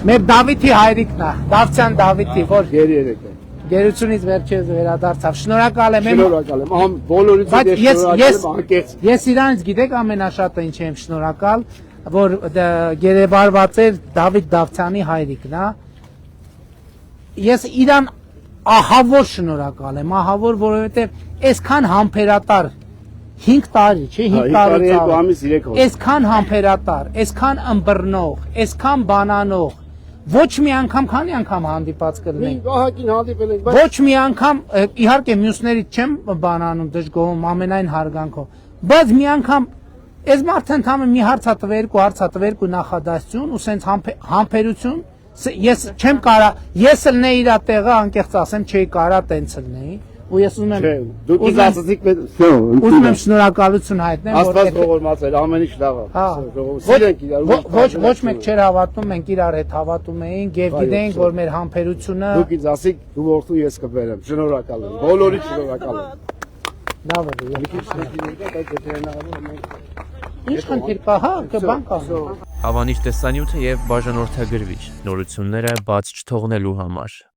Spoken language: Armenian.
Մեր Դավիթի հայրիկն է, Դավթյան Դավիթի, որ Երեք է։ գերությունից վերջերս վերադարձավ։ Շնորհակալ եմ։ Շնորհակալ եմ։ Ահա բոլորից ես շնորհակալ եմ անկեղծ։ Ես իրանից գիտեք ամենաշատը ինչ եմ շնորհակալ, որ գերեբարված էր Դավիթ Դավթյանի հայրիկն է։ Ես իրան ահավոր շնորհակալ եմ, ահավոր, որովհետև այսքան համբերատար 5 տարի, չէ, 5 տարի ամիս 3 օր։ Այսքան համբերատար, այսքան ըմբռնող, այսքան բանանող, ոչ մի անգամ քանի անգամ հանդիպած կլինենք։ Ահագին հանդիպել ենք, Ոչ մի անգամ, իհարկե մյուսներից չեմ բանանում դժգոհում ամենայն հարգանքով, բայց մի անգամ այս մարդը ընդհանրապես մի հարցատվեր ու նախադասություն ու սենց համբերություն ես չեմ կարա, ես լնեի իր տեղը անկեղծ ասեմ, չէի կարա տենց լնեի ու ես ուզում եմ դուք ինձ ասացիք ուզում եմ շնորհակալություն հայտնեմ, Աստված ողորմած էր, ամեն ինչ լավ է։ Սիրենք իրար։ Ոչ մեկ չէր հավատում, մենք իրար հետ հավատում էինք եւ գիտեինք, որ մեր համբերությունը Դուք ինձ ասիք, դու որդու ես կբերեմ։ Շնորհակալ եմ։ Բոլորից շնորհակալ եմ։ լավ է։ Ինչ խնդիր կա, հա, կբան կա։ Հավանիչ տեսանյութը եւ բաժանորդագրվիչ նորությունները բաց չթողնելու համար